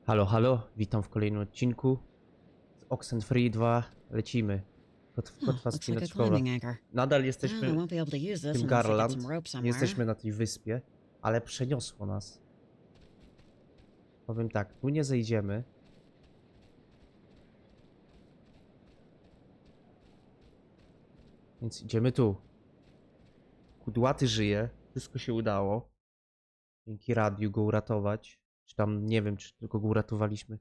Halo, halo, witam w kolejnym odcinku z OXENFREE II. Lecimy. Kotwa spinaczkowa. Nadal jesteśmy w tym Garland. Nie jesteśmy na tej wyspie, ale przeniosło nas. Powiem tak, tu nie zejdziemy. Więc idziemy tu. Kudłaty żyje. Wszystko się udało. Dzięki radiu go uratować. Czy tam, nie wiem, czy tylko go uratowaliśmy.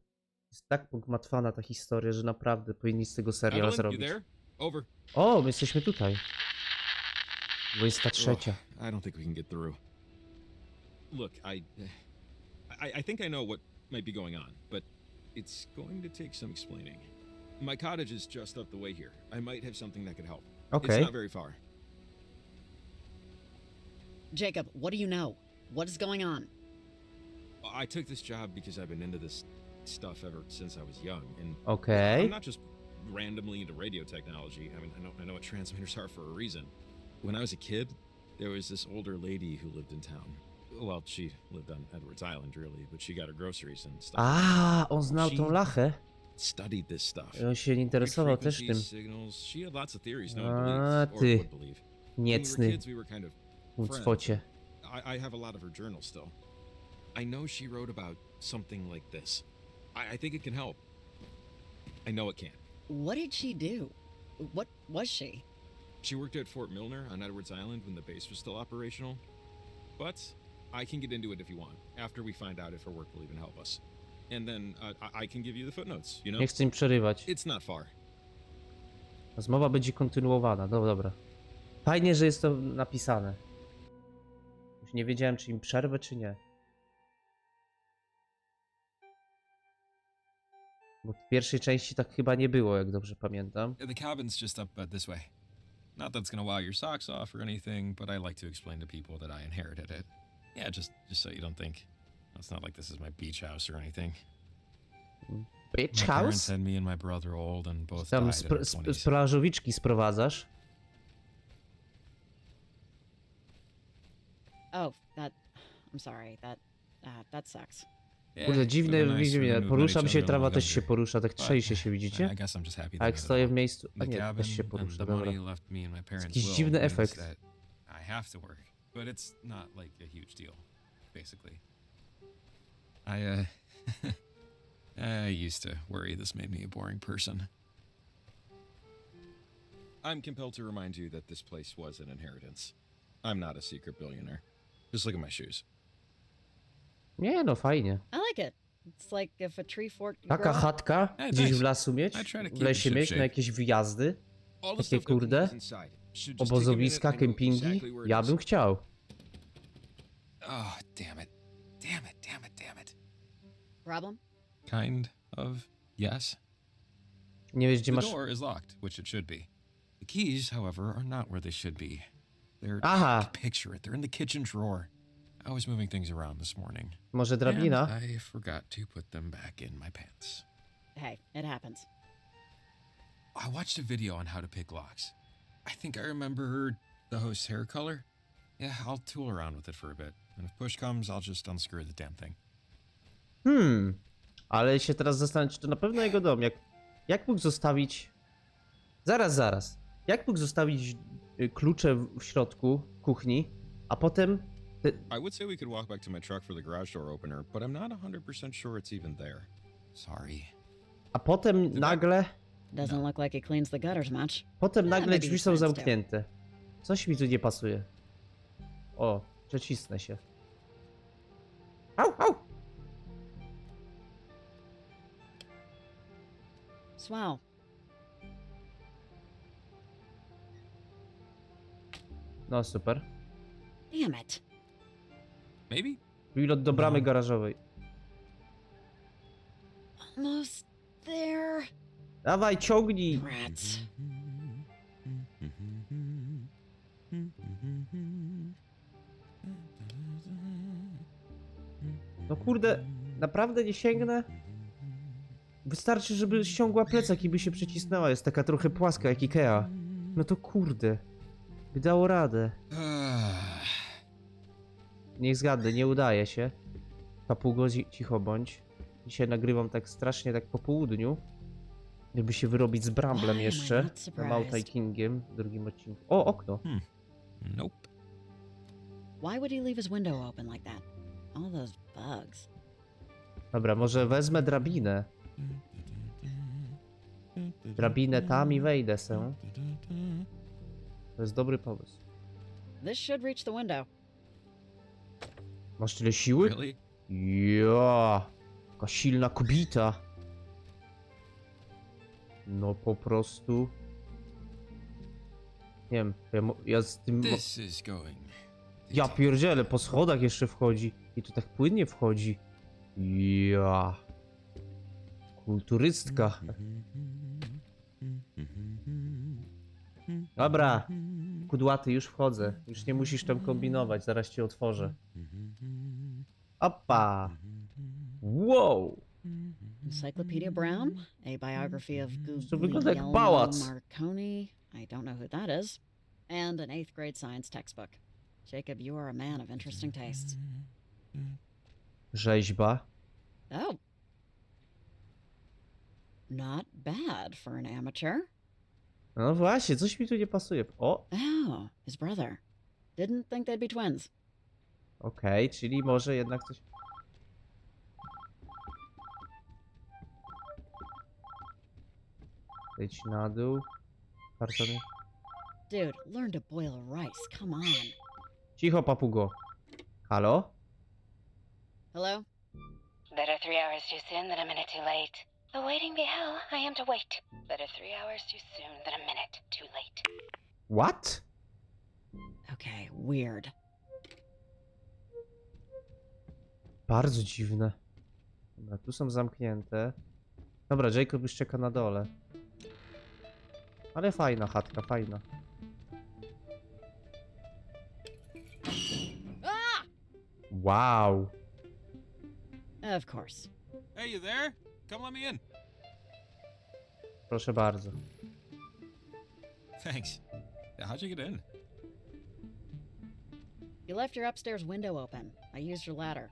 Jest tak pogmatwana ta historia, że naprawdę powinni z tego serial zrobić. O, my jesteśmy tutaj. 23. I don't think we can get through. Look, I think I know what might be going on, but it's going to take some explaining. My cottage is just up the way here. I might have something that could help. Okay. It's not very far. Jacob, what do you know? What is going on? I took this job because I've been into this stuff ever since I was young, and Okay. I'm not just randomly into radio technology. I mean, I know what transmitters are for a reason. When I was a kid, there was this older lady who lived in town. Well, she lived on Edwards Island, really, but she got her groceries and stuff. On znał tą lachę. Studied this stuff. I on się interesował też tym. Signals. She had lots of theories no A, one believes or ty. would believe. When we were Niecny kids, we were kind of ucwocie. I have a lot of her journals still. I know she wrote about something like this. I think it can help. I know it can. What did she do? What was she? She worked at Fort Milner on Edwards Island when the base was still operational. But I can get into it if you want, after we find out if her work will even help us. And then I can give you the footnotes, you know? Nie chcę im przerywać. It's not far. Rozmowa będzie kontynuowana. No dobra. Fajnie, że jest to napisane. Już nie wiedziałem, czy im przerwę, czy nie. Bo w pierwszej części tak chyba nie było, jak dobrze pamiętam. The cabin's just up this way. Not that it's gonna wow your socks off or anything, but I like to explain to people that I inherited it. Yeah, just so you don't think it's not like this is my beach house or anything. Beach My house? parents had me and my brother old, and both Tam died in their z 20s. plażowiczki sprowadzasz. Oh, I'm sorry. That sucks. Yeah, Kurde, it dziwne, would've been nice for dziwnie. them to have Poruszam met się, each other trawa when I też was się younger. porusza, tak But trzęsie się, I widzicie? guess I'm just happy A they jak made it stoję w all. miejscu... A The nie, cabin też się and porusza, the dobra. money left me and my parents' jakiś will dziwny means efekt. that I have to work, but it's not like a huge deal, basically. I used to worry this made me a boring person. I'm compelled to remind you that this place was an inheritance. I'm not a secret billionaire. Just look at my shoes. Nie no, fajnie. I like it. It's like if a tree fork could Taka grow up. chatka Hey, gdzieś w thanks. lasu mieć, I try to w keep lesie it mieć, na shipshape. jakieś wyjazdy, All the takie stuff Cookie kurde, has inside. Should just take a minute, obozowiska, I know kempingi. exactly where it Ja is. bym chciał. Oh, damn it. Damn it, damn it, damn it. Problem? Kind of, yes. Nie wiesz, gdzie The masz... door is locked, which it should be. The keys, however, are not where they should be. They're... Aha. Picture it. They're in the kitchen drawer. I was moving things around this morning. Może drabina? And I forgot to put them back in my pants. Hey, it happens. I watched a video on how to pick locks. I think I remember the host's hair color. Yeah, I'll tool around with it for a bit. And if push comes, I'll just unscrew the damn thing. Ale się teraz zastanawiam, czy to na pewno jego dom. Jak mógł zostawić... Zaraz. Jak mógł zostawić klucze w środku kuchni, a potem... I would say we could walk back to my truck for the garage door opener, but I'm not 100% sure it's even there. Sorry. A potem nagle... Doesn't look like it cleans the gutters much. Potem nagle maybe drzwi his są friends do. zamknięte. Coś mi tu nie pasuje. O, przecisnę się. Au! Swell. No super. Damn it. Maybe? Pilot do bramy No. garażowej. Almost there. Dawaj, ciągnij! Rats. No kurde, naprawdę nie sięgnę? Wystarczy, żeby ściągła plecak i by się przycisnęła. Jest taka trochę płaska jak Ikea. No to kurde. By dało radę. Niech zgadnę, nie udaje się. Papugo, cicho bądź. Dzisiaj nagrywam tak strasznie tak po południu. Żeby się wyrobić z Bramblem Why am I jeszcze. not Z surprised? Małtajkingiem w drugim odcinku. O, okno. Nope. Why would he leave his window open like that? All those bugs. Dobra, może wezmę drabinę. Drabinę tam i wejdę se. To jest dobry pomysł. This should reach the window. Masz tyle siły? Really? Ja, taka silna kobieta. No po prostu. Nie wiem, ja z tym... This is going. Ja pierdzielę, po schodach jeszcze wchodzi. I to tak płynnie wchodzi. Ja. Kulturystka. Dobra. Kudłaty, już wchodzę. Już nie musisz tam kombinować, zaraz cię otworzę. Opa! Wow! Encyclopedia Brown, a biography of wygląda jak Guglielmo pałac. Marconi. I don't know who that is. And an 8th grade science textbook. Jacob, you are a man of interesting tastes. Rzeźba. Oh. Not bad for an amateur. No właśnie, coś mi tu nie pasuje. O! Oh, his brother. Didn't think they'd be twins. Okej, czyli może jednak coś... Zejdź na dół. Kartony. Dude, learn to boil rice. Come on. Cicho, papugo. Halo? Hello? Better 3 hours too soon than a minute too late. Though waiting be hell, I am to wait. Better 3 hours too soon than a minute too late. What? Okay, weird. Bardzo dziwne. Dobra, tu są zamknięte. Dobra, Jacob już czeka na dole. Ale fajna chatka, fajna. Ah! Wow. Of course. Hey, you there? Come let me in. Proszę bardzo. Thanks. How'd you get in? You left your upstairs window open. I used your ladder.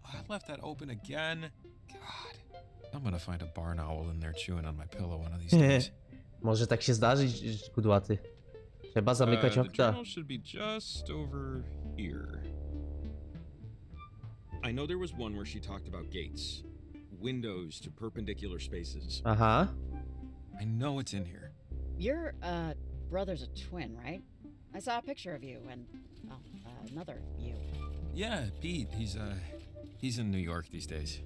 I left that open again. God. I'm gonna find a barn owl in there chewing on my pillow one of these days. Może tak się zdarzyć, kudłaty. Trzeba zamykać The okna. journal should be just over here. I know there was one where she talked about gates, windows to perpendicular spaces. Aha. I know it's in here. Your, brother's a twin, right? I saw a picture of you and, well, another you. Yeah, Pete. He's in New York these days.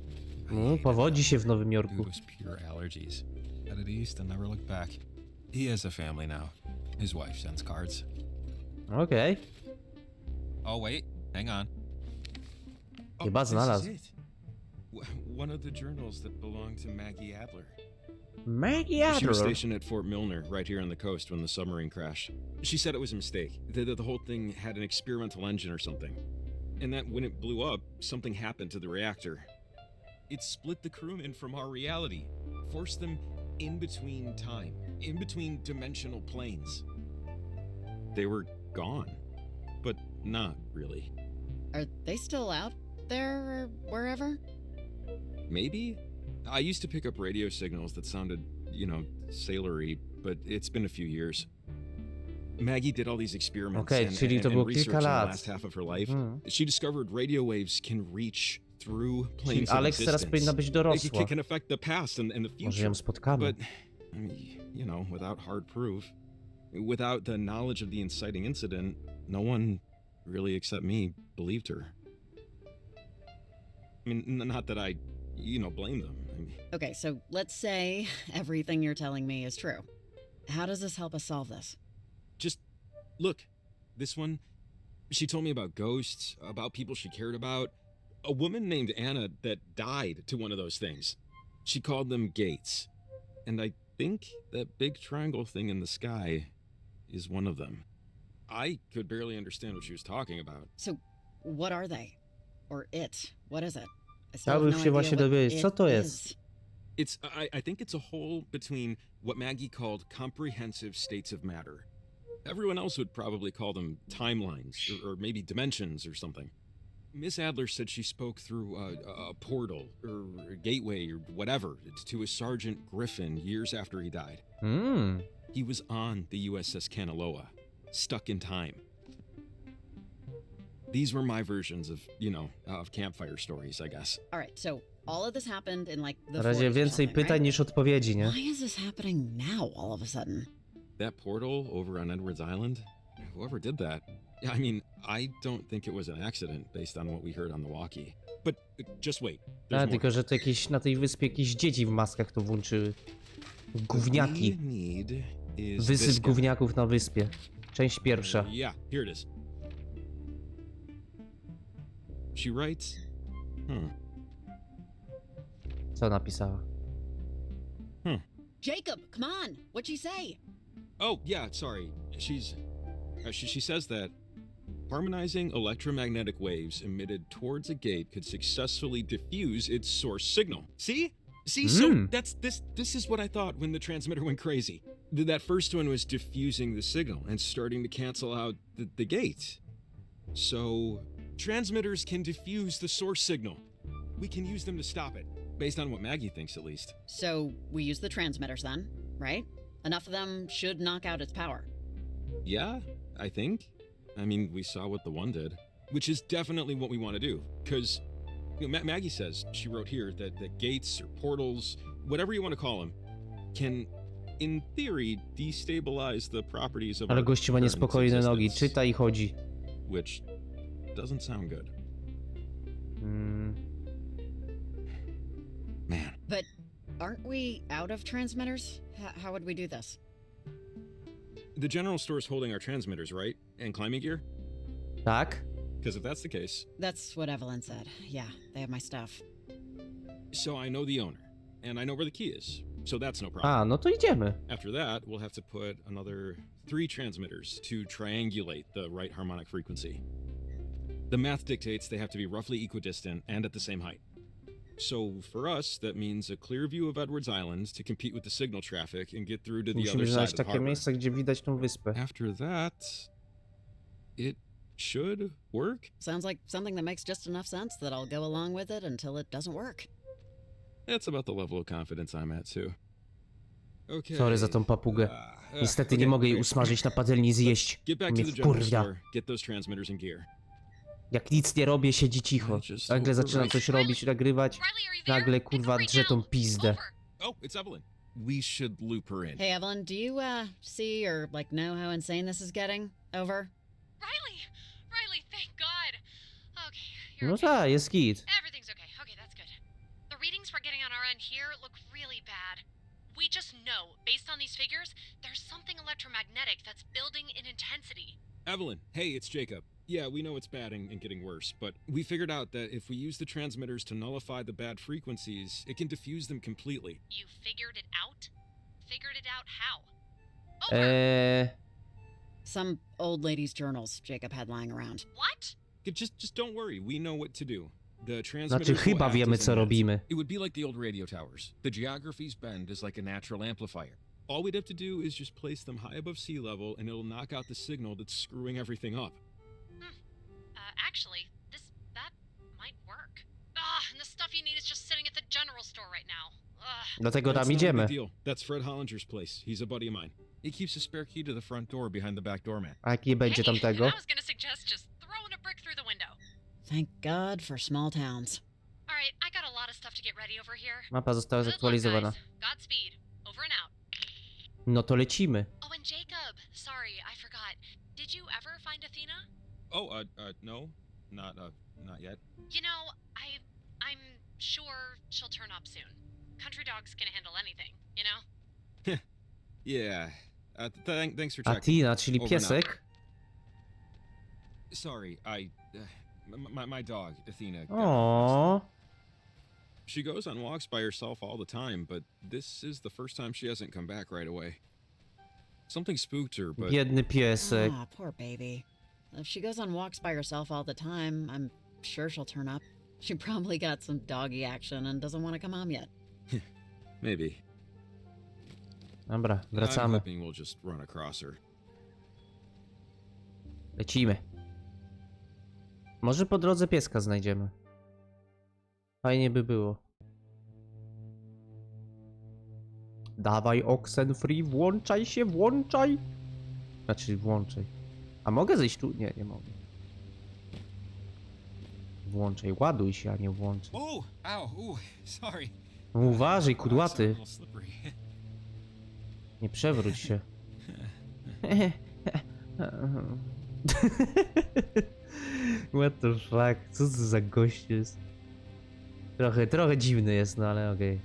I No, hated powodzi him. się w Nowym Dude Jorku. was pure allergies. Headed east and never looked back. He has a family now. His wife sends cards. Okej. Oh wait, hang on. Chyba this znalazł. is it. One of the journals that belonged to Maggie Adler. Maggie She was Adler. stationed at Fort Milner, right here on the coast, when the submarine crashed. She said it was a mistake, that the whole thing had an experimental engine or something. And that when it blew up, something happened to the reactor. It split the crewmen from our reality, forced them in between time, in between dimensional planes. They were gone, but not really. Are they still out there or wherever? Maybe? I used to pick up radio signals that sounded, sailory, but it's been a few years. Maggie did all these experiments Okej, czyli to było research kilka in the lat. last half of her life. Mhm. She discovered radio waves can reach through Czyli planes of Alex teraz powinna existence. być It dorosła. can affect the past and the Może future. ją spotkamy. But, without hard proof, without the knowledge of the inciting incident, no one really except me believed her. I mean, not that I, blame them. I mean, Okay, so let's say everything you're telling me is true. How does this help us solve this? just look, this one, she told me about ghosts, about people she cared about. A woman named Anna that died to one of those things. She called them gates. And I think that big triangle thing in the sky is one of them. I could barely understand what she was talking about. So, what are they? Or it? What is it? I still have Chciałbym no się idea właśnie what dowiedzieć, co it to jest. is. I think it's a hole between what Maggie called comprehensive states of matter. Everyone else would probably call them timelines or maybe dimensions or something. Miss Adler said she spoke through a portal, or a gateway, or whatever, to a Sergeant Griffin years after he died. He was on the USS Kanaloa, stuck in time. These were my versions of, of campfire stories, I guess. All right, so all of this happened in like the Na razie 40s or więcej something, pytań right? niż odpowiedzi, nie? Why is this happening now all of a sudden? That portal over on Edwards Island, whoever did that, I mean, I don't think it was an accident based on what we heard on the walkie. But just wait. There's more. Tylko, że to jakieś, na tej wyspie jakieś dzieci w maskach to włączyły. Gówniaki. What we need is Wysyp this guy. gówniaków na wyspie. Część pierwsza. Yeah, here it is. She writes, Co napisała? Jacob, come on! What'd she say? Oh, yeah, sorry. She says that harmonizing electromagnetic waves emitted towards a gate could successfully diffuse its source signal. See? So this is what I thought when the transmitter went crazy. That first one was diffusing the signal and starting to cancel out the gate. So transmitters can diffuse the source signal. We can use them to stop it, based on what Maggie thinks at least. So we use the transmitters then, right? Enough of them should knock out its power. Yeah, I think. I mean, we saw what the one did, which is definitely what we want to do. Because Maggie says, she wrote here, that gates or portals, whatever you want to call them, can, in theory, destabilize the properties of Ale our gościu ma current niespokojne nogi. existence, Czyta i chodzi. which doesn't sound good. Man. But aren't we out of transmitters? How would we do this? The general store's holding our transmitters, right? And climbing gear? Tak? Because if that's the case, That's what Evelyn said. Yeah, they have my stuff. so I know the owner, and I know where the key is, so that's no problem. A, no to idziemy. After that, we'll have to put another 3 transmitters to triangulate the right harmonic frequency. The math dictates they have to be roughly equidistant and at the same height. So for us, that means a clear view of Edwards Island to compete with the signal traffic and get through to the Musimy other side znaleźć of the takie harbor. miejsce, gdzie widać tą wyspę. After that, it should work. Sounds like something that makes just enough sense that I'll go along with it until it doesn't work. That's about the level of confidence I'm at too. Okay. Sorry za tą papugę. Niestety nie mogę jej usmażyć na patelni i zjeść. Get back Mnie to the general wkurwia. store. Get those transmitters in gear. Jak nic nie robię, siedzi cicho. Nagle zaczyna coś robić, nagrywać. Nagle kurwa drze tą pizdę. Oh, it's Evelyn. We should loop her in. Hey, Evelyn, do you, see or, like, know how insane this is getting? Over? Riley, thank God. Okay, you're No okay. tak, jest git. Everything's okay. Okay, that's good. The readings we're getting on our end here look really bad. We just know, based on these figures, there's something electromagnetic that's building in intensity. Evelyn, hey, it's Jacob. Yeah, we know it's bad and getting worse, but we figured out that if we use the transmitters to nullify the bad frequencies, it can diffuse them completely. You figured it out? Figured it out how? Over. Some old lady's journals Jacob had lying around. What? Just don't worry. We know what to do. The Znaczy transmitters will chyba act wiemy as a co net. robimy. It would be like the old radio towers. The geography's bend is like a natural amplifier. All we'd have to do is just place them high above sea level, and it'll knock out the signal that's screwing everything up. Actually, that might work. And the stuff you need is just sitting at the general store right now. Dlatego That's tam not a idziemy. big deal. That's Fred Hollinger's place. He's a buddy of mine. He keeps a spare key to the front door behind the back doormat. A jak nie będzie tamtego? I was gonna suggest just throwing a brick through the window. Thank God for small towns. All right, I got a lot of stuff to get ready over here. Mapa została Good luck, zaktualizowana. guys. Godspeed. Over and out. No to lecimy. Oh, and Jacob, sorry, I forgot. Did you ever find Athena? Oh, no, not yet. You know, I'm sure she'll turn up soon. Country dog's gonna handle anything, you know? Yeah. Thanks for checking. Athena, czyli Over and piesek. Sorry, my dog, Athena. got O, She goes on walks by herself all the time, but this is the first time she hasn't come back right away. Something spooked her, but biedny piesek. Ah, poor baby. If she goes on walks by herself all the time, I'm sure she'll turn up. She probably got some doggy action and doesn't want to come home yet. maybe. Dobra, I'm wracamy. hoping we'll just run across her. Lecimy. Może po drodze pieska znajdziemy. Fajnie by było. Dawaj OXENFREE, włączaj się, włączaj! Znaczy, włączaj. A mogę zejść tu? Nie, nie mogę. Włączaj, ładuj się, a nie włączaj. Oh, ow, ooh, sorry. No uważaj, Rocks are a kudłaty. little slippery. Nie przewróć się. What the fuck? Co to za gość jest? Trochę dziwny jest, no ale okej.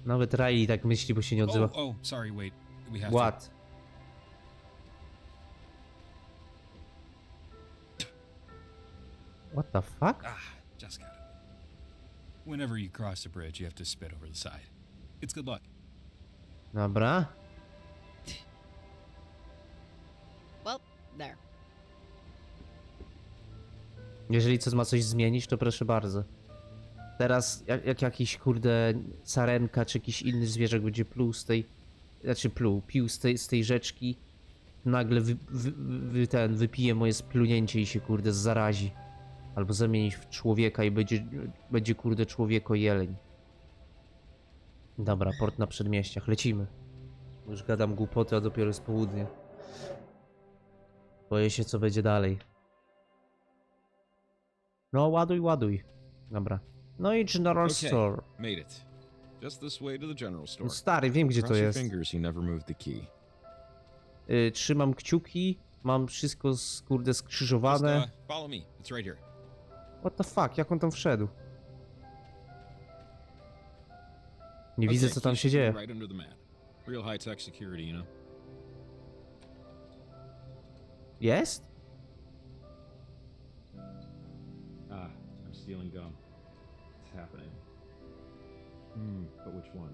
Nawet Riley tak myśli, bo się nie odzywa. Oh, sorry, wait. We have What? What the fuck? Just got it. Whenever you cross the bridge, you have to spit over the side. It's good luck. Dobra. Well, there. Jeżeli coś ma coś zmienić, to proszę bardzo. Teraz jak jakiś kurde sarenka czy jakiś inny zwierzak będzie pluł z tej... Znaczy pił z tej rzeczki, nagle wypije moje splunięcie i się kurde zarazi. Albo zamieni w człowieka i będzie kurde człowieko jeleń. Dobra, port na przedmieściach, lecimy. Już gadam głupoty, a dopiero jest południe. Boję się, co będzie dalej. No, ładuj. Dobra. No i General Okay, Store. made it. Just this way to the general store. No stary, wiem gdzie to Cross your jest. fingers you never moved the key. Trzymam kciuki, mam wszystko kurde Just, skrzyżowane. follow me. It's right here. What the fuck, jak on tam wszedł? Nie widzę Okay, co tam key się should be dzieje. Right under the mat. Real high-tech security, you know. Jest? I'm stealing gum. It's happening. But which one?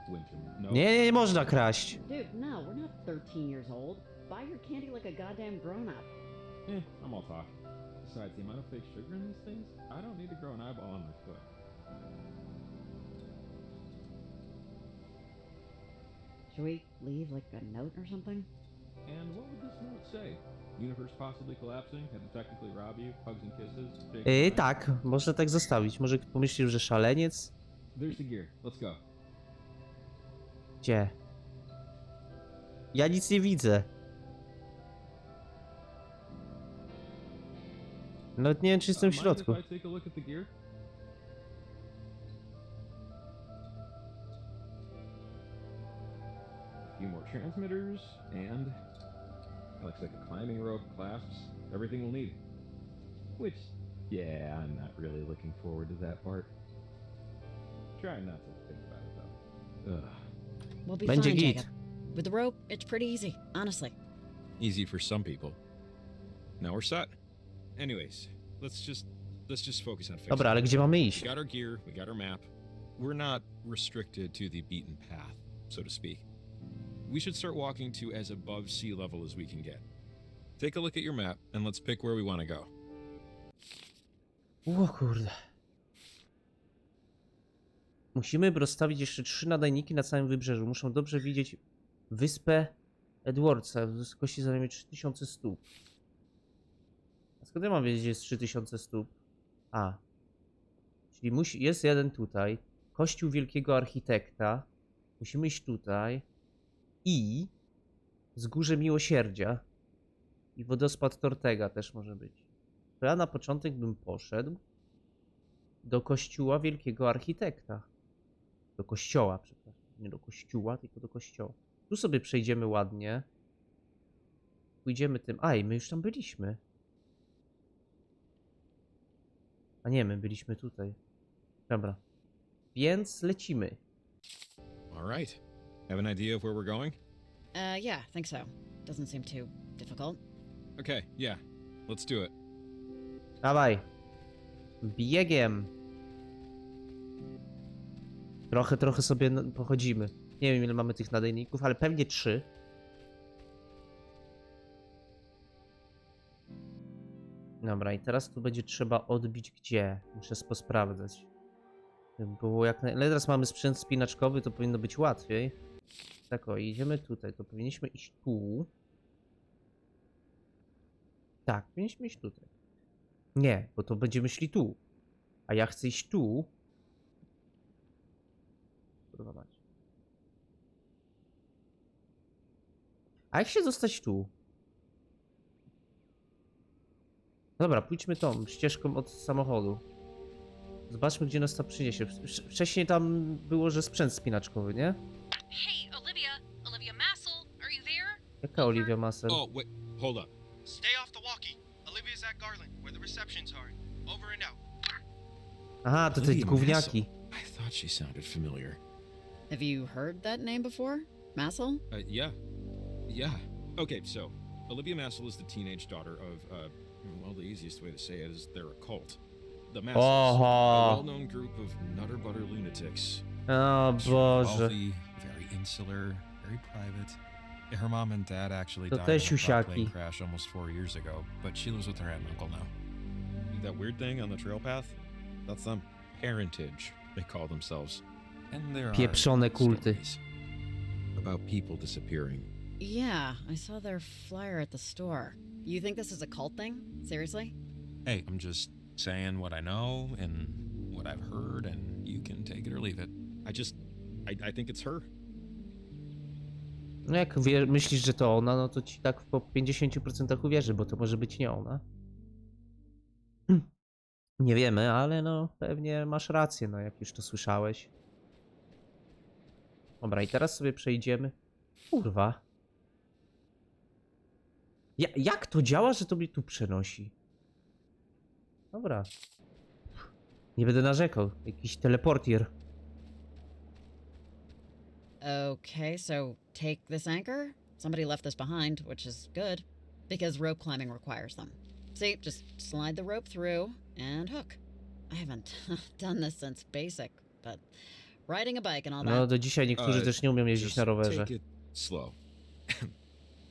Winter. No. Nie można kraść. Dude, no, we're not 13 years old. Buy your candy like a goddamn grown-up. I'm all talk. Besides, the amount of fake sugar in these things, I don't need to grow an eyeball on my foot. Should we leave like a note or something? And what would this note say? Universe possibly collapsing, had to technically rob you, hugs and kisses, shake hands. Tak, można tak zostawić. Może pomyślił, że szaleniec? There's the gear. Let's go. Gdzie? Ja nic nie widzę. Nawet nie wiem, czy jestem w Mind środku. if I take a look at the gear? A few more transmitters, and looks like a climbing rope, clasps, everything we'll need. Which, yeah, I'm not really looking forward to that part. Try not to think about it though. Ugh. We'll be Będzie fine, git. Jacob. With the rope, it's pretty easy, honestly. Easy for some people. Now we're set. Anyways, let's just focus on fixing. Dobra, ale gdzie mamy We iść? got our gear, we got our map. We're not restricted to the beaten path, so to speak. We should start walking to as above sea level as we can get. Take a look at your map and let's pick where we want to go. O kurde. Musimy rozstawić jeszcze 3 nadajniki na całym wybrzeżu. Muszą dobrze widzieć wyspę Edwardsa w wysokości co najmniej 3000 stóp. A skąd ja mam wiedzieć, gdzie jest 3000 stóp? Czyli jest jeden tutaj. Kościół Wielkiego Architekta. Musimy iść tutaj. I Wzgórze Miłosierdzia. I wodospad Tortega też może być. To ja na początek bym poszedł do kościoła Wielkiego Architekta. Do kościoła, przepraszam. Nie do kościoła, tylko do kościoła. Tu sobie przejdziemy ładnie. Pójdziemy tym... i my już tam byliśmy. A nie, my byliśmy tutaj. Dobra. Więc lecimy. All right. Have an idea of where we're going? Yeah, I think so. Doesn't seem too difficult. Okay, yeah. Let's do it. Dawaj. Biegiem. Trochę sobie pochodzimy. Nie wiem ile mamy tych nadajników, ale pewnie 3. Dobra, i teraz tu będzie trzeba odbić gdzie? Muszę posprawdzać. Było jak ale teraz mamy sprzęt spinaczkowy, to powinno być łatwiej. Tak o, idziemy tutaj, to powinniśmy iść tu. Tak, powinniśmy iść tutaj. Nie, bo to będziemy szli tu. A ja chcę iść tu. Kurwa mać. A jak się dostać tu? Dobra, pójdźmy tą ścieżką od samochodu. Zobaczmy, gdzie nas to przyniesie. Wcześniej tam było, że sprzęt spinaczkowy, nie? Hey, Olivia Massel, are you there? Jaka Olivia Massel? Oh, wait, hold up. Stay off the walkie. Olivia's at Garland, where the receptions are. Over and out. Aha, to te Olivia gówniaki. Massel. I thought she sounded familiar. Have you heard that name before? Massel? Yeah. Yeah. Okay, so Olivia Massel is the teenage daughter of, well, the easiest way to say it is they're a cult. The Massels, a well-known group of nutter-butter lunatics. O Boże. Wealthy, very insular, very private. Yeah, her mom and dad actually To died te in a car siusiaki. plane crash almost 4 years ago, but she lives with her aunt and uncle now. That weird thing on the trail path? That's them. Parentage, they call themselves. And there Pieprzone are kulty. stories. About people disappearing. Yeah, I saw their flyer at the store. You think this is a cult thing? Seriously? Hey, I'm just saying what I know and what I've heard, and you can take it or leave it. I think it's her. No jak myślisz, że to ona, no to ci tak po 50% uwierzy, bo to może być nie ona. Nie wiemy, ale no pewnie masz rację, no jak już to słyszałeś. Dobra, i teraz sobie przejdziemy. Kurwa. Jak to działa, że to mnie tu przenosi? Dobra. Nie będę narzekał. Jakiś teleportier. Okay, so take this anchor. Somebody left this behind, which is good, because rope climbing requires them. See, just slide the rope through and hook. I haven't done this since basic, but riding a bike and all No that. do dzisiaj niektórzy też nie umieją jeździć Just na rowerze. take it slow.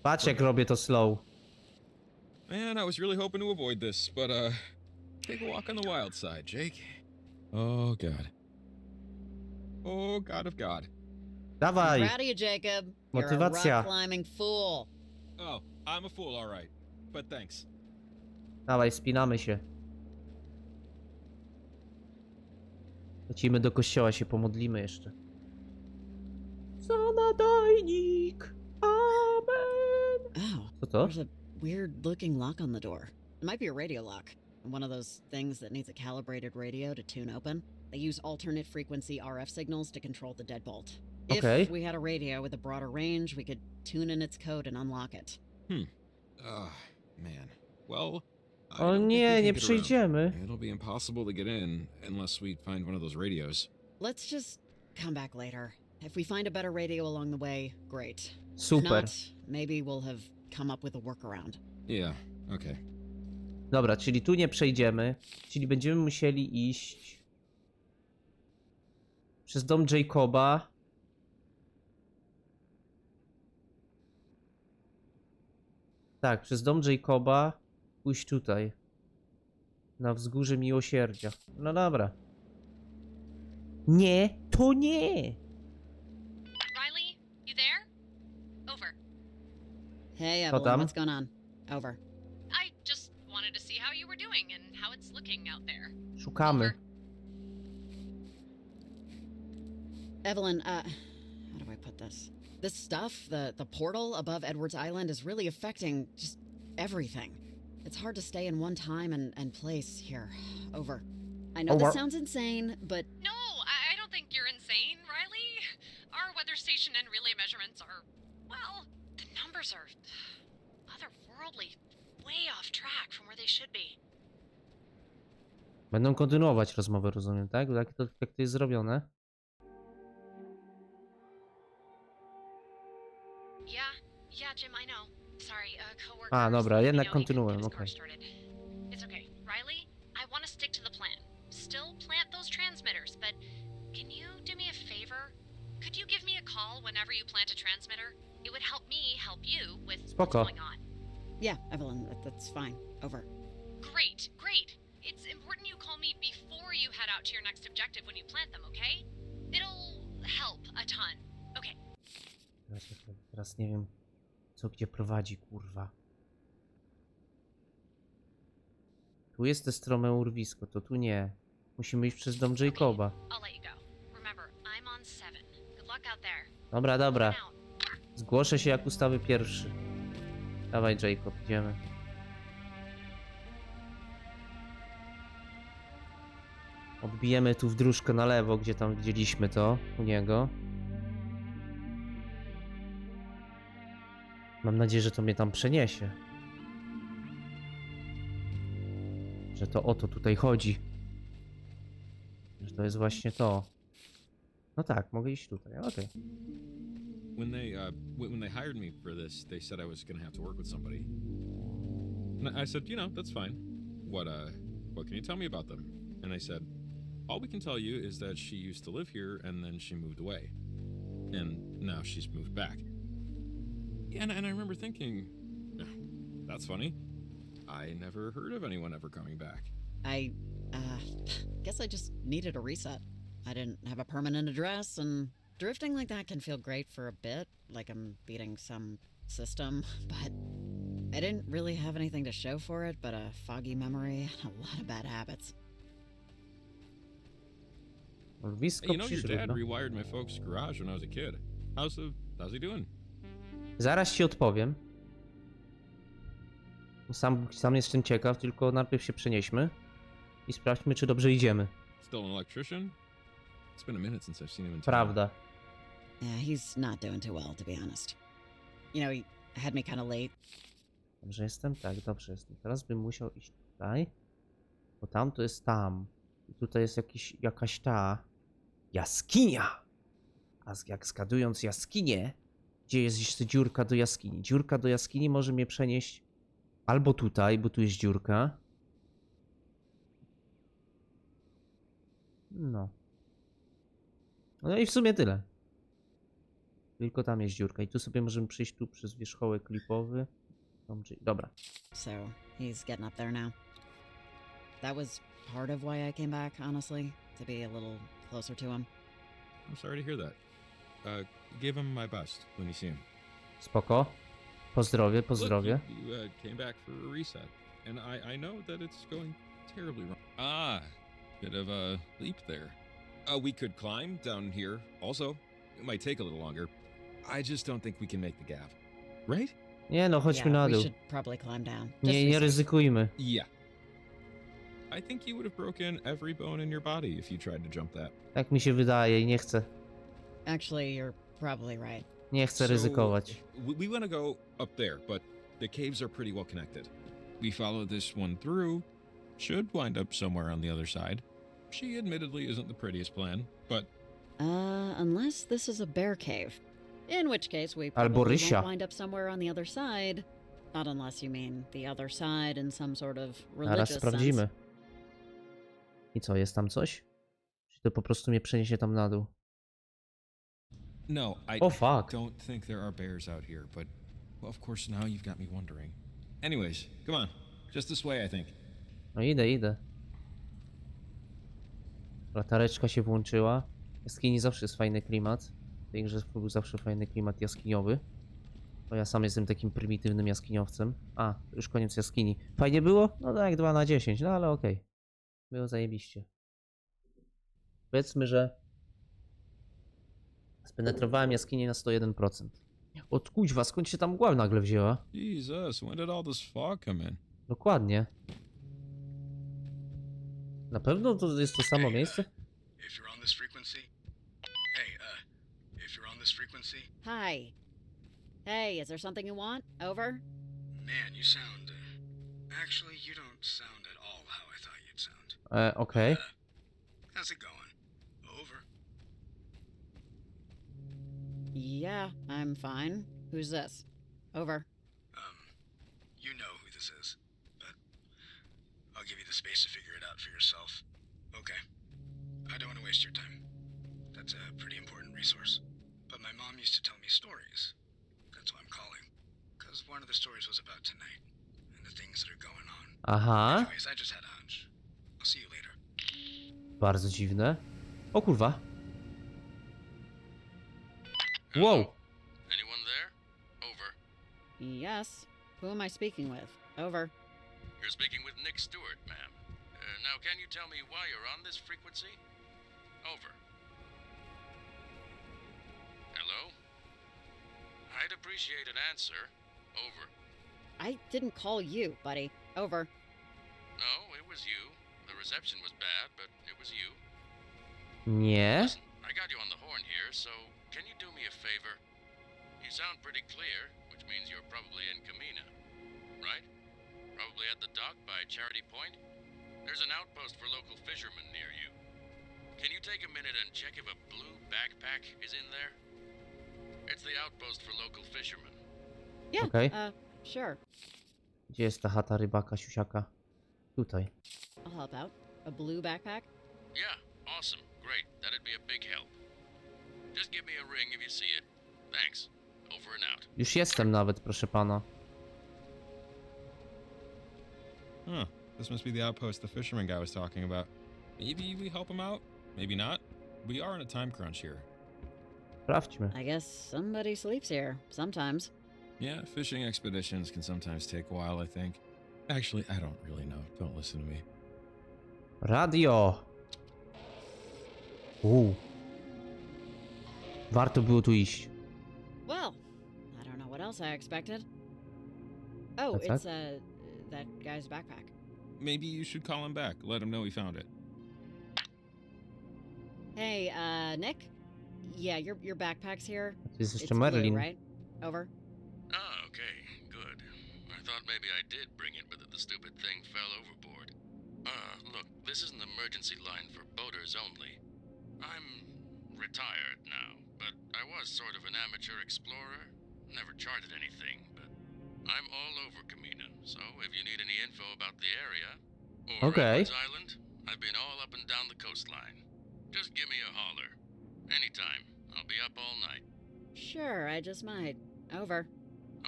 Patrz jak robię to slow. Man, I was really hoping to avoid this, but take a walk on the wild side, Jake. Oh God. Oh God of God. I'm Dawaj. proud of you, Jacob. You're a Motywacja. rock climbing fool. Oh, I'm a fool, all right. But thanks. Dawaj, spinamy się. Lecimy do kościoła, się pomodlimy jeszcze. Za nadajnik. Amen. Oh, Co to? there's a weird looking lock on the door. It might be a radio lock. One of those things that needs a calibrated radio to tune open. They use alternate frequency RF signals to control the deadbolt. Okay. If we had a radio with a broader range, we could tune in its code and unlock it. Oh, man. Well, I O don't think we nie, can nie get around. przejdziemy. It'll be impossible to get in unless we find one of those radios. Let's just come back later. If we find a better radio along the way, great. If Super. not, maybe we'll have come up with a workaround. Yeah, okay. Dobra, czyli tu nie przejdziemy. Czyli będziemy musieli iść przez dom Jacoba. Tak, przez dom Jacoba. Pójść tutaj. Na wzgórze miłosierdzia. No dobra. Nie, to nie! Riley, you there? Over. Hey, Co Evelyn, tam? what's going on? Over. I just wanted to see how you were doing and how it's looking out there. Szukamy. Over. Evelyn, how do I put this? This stuff, the portal above Edwards Island is really affecting just everything. It's hard to stay in one time and place here. Over. I know Over. this sounds insane, but No, I don't think you're insane, Riley. Our weather station and relay measurements are, well, the numbers are otherworldly, way off track from where they should be. Będą kontynuować rozmowę, rozumiem, tak? Jak to jest zrobione? Yeah, Jim, I know. Sorry, coworkers. A, dobra, let me jednak know he couldn't kontynuuję, get his car okej. started. It's okay. Riley, I want to stick to the plan. Still plant those transmitters, but can you do me a favor? Could you give me a call whenever you plant a transmitter? It would help me help you with what's Spoko. going on. yeah, Evelyn, that's fine. Over. Great. It's important you call me before you head out to your next objective when you plant them, okay? It'll help a ton. Okay. Teraz nie wiem, co gdzie prowadzi, kurwa. Tu jest te strome urwisko, to tu nie. Musimy iść przez dom Jacoba. I'll let you go. Remember, I'm on 7. Good luck out there. Dobra, dobra. Out. Zgłoszę się jak ustawy pierwszy. Dawaj, Jacob, idziemy. Odbijemy tu w dróżkę na lewo, gdzie tam widzieliśmy to u niego. Mam nadzieję, że to mnie tam przeniesie. Że to o to tutaj chodzi. Że to jest właśnie to. No tak, mogę iść tutaj, okej. When they hired me for this, they said I was gonna have to work with somebody. And I said, you know, that's fine. What can you tell me about them? And they said, all we can tell you is that she used to live here and then she moved away. And now she's moved back. Yeah, and I remember thinking, that's funny. I never heard of anyone ever coming back. I guess I just needed a reset. I didn't have a permanent address, and drifting like that can feel great for a bit, like I'm beating some system, but I didn't really have anything to show for it but a foggy memory and a lot of bad habits. Urwisko Hey, you know, your dad przyżrówno. rewired my folks' garage when I was a kid. How's he doing? Zaraz ci odpowiem. Sam jestem ciekaw, tylko najpierw się przenieśmy i sprawdźmy, czy dobrze idziemy. Still an electrician? It's been a minute since I've seen him in town. Prawda. Yeah, he's not doing too well, to be honest. You know, he had me kind of late. Dobrze jestem? Tak, dobrze jestem. Teraz bym musiał iść tutaj, bo tam to jest tam. I tutaj jest jakaś ta jaskinia. A jak zgadując jaskinię, gdzie jest jeszcze dziurka do jaskini? Dziurka do jaskini może mnie przenieść albo tutaj, bo tu jest dziurka. No. No i w sumie tyle. Tylko tam jest dziurka. I tu sobie możemy przejść tu przez wierzchołek klipowy. Dobra. So he's getting up there now. That was part of why I came back, honestly, to be a little closer to him. I'm sorry to hear that. Give him my best when you see him. Spoko. Pozdrowie, pozdrowie. Look, you came back for a reset, and I know that it's going terribly wrong. Ah, bit of a leap there. We could climb down here. Also, it might take a little longer. I just don't think we can make the gap. Right? Nie no, chodźmy Yeah, na we dół. should probably climb down. Just Nie reset. ryzykujmy. Yeah. I think you would have broken every bone in your body if you tried to jump that. Tak mi się wydaje i nie chcę. Actually, you're probably right. Nie chcę ryzykować. We want to go up there, but the caves are pretty well connected. We follow this one through, should wind up somewhere on the other side. She admittedly isn't the prettiest plan, but Unless this is a bear cave. In which case we Albo probably rysia. won't wind up somewhere on the other side. Not unless you mean the other side in some sort of Zaraz religious sprawdzimy. sense. I co, jest tam coś? Czy to po prostu mnie przeniesie tam na dół? no, I Oh fuck. don't think there are bears out here, but well, of course now you've got me wondering. Anyways, come on. Just this way, I think. No idę. Latareczka się włączyła. W jaskini zawsze jest fajny klimat. W tej grze był zawsze fajny klimat jaskiniowy. Bo ja sam jestem takim prymitywnym jaskiniowcem. A, to już koniec jaskini. Fajnie było? No tak, 2 na 10, no ale okej. Było zajebiście. Powiedzmy, że spenetrowałem jaskinię na 101%. Od kuźwa, skąd się tam mgła nagle wzięła? Jesus, when did all this fog come in? Dokładnie. Na pewno to jest to samo miejsce? If you're on this frequency. Hey, if you're on this frequency. Hi. Hey, is there something you want? Over? Man, you sound. Actually, you don't sound at all how I thought you'd sound. Okej. How's it going? Over. Yeah, I'm fine. Who's this? Over. You know who this is, but I'll give you the space to figure it out for yourself. Okay. I don't want to waste your time. That's a pretty important resource. But my mom used to tell me stories. That's why I'm calling. Because one of the stories was about tonight and the things that are going on. Aha. Anyways, I just had a hunch. I'll see you later. Bardzo dziwne. O kurwa. Hello? Wow. Anyone there? Over. Yes. Who am I speaking with? Over. You're speaking with Nick Stewart, ma'am. Now, can you tell me why you're on this frequency? Over. Hello? I'd appreciate an answer. Over. I didn't call you, buddy. Over. No, it was you. The reception was bad, but it was you. Nie. Listen, I got you on the horn here, so can you do me a favor? You sound pretty clear, which means you're probably in Camena, right? Probably at the dock by Charity Point? There's an outpost for local fishermen near you. Can you take a minute and check if a blue backpack is in there? It's the outpost for local fishermen. Yeah, Okay. Sure. Gdzie jest ta chata rybaka, siusiaka? Tutaj. I'll help out. A blue backpack? Yeah, awesome, great. That'd be a big help. Just give me a ring if you see it. Thanks. Over and out. Już jestem nawet, proszę pana. Huh. This must be the outpost the fisherman guy was talking about. Maybe we help him out? Maybe not. We are in a time crunch here. Sprawdźmy. I guess somebody sleeps here. Sometimes. Yeah, fishing expeditions can sometimes take a while, I think. Actually, I don't really know. Don't listen to me. Radio! Warto było tu iść. Well, I don't know what else I expected. Oh, That's it's that guy's backpack. Maybe you should call him back. Let him know he found it. Hey, Nick? Yeah, your backpack's here. To jest It's jeszcze blue, Merlin. right? Over. Ah, okay, good. I thought maybe I did bring it, but that the stupid thing fell overboard. Look, this is an emergency line for boaters only. I'm retired now, but I was sort of an amateur explorer. Never charted anything, but I'm all over Camena, so if you need any info about the area, or Okay. Edwards Island, I've been all up and down the coastline. Just give me a holler. Anytime. I'll be up all night. Sure, I just might. Over.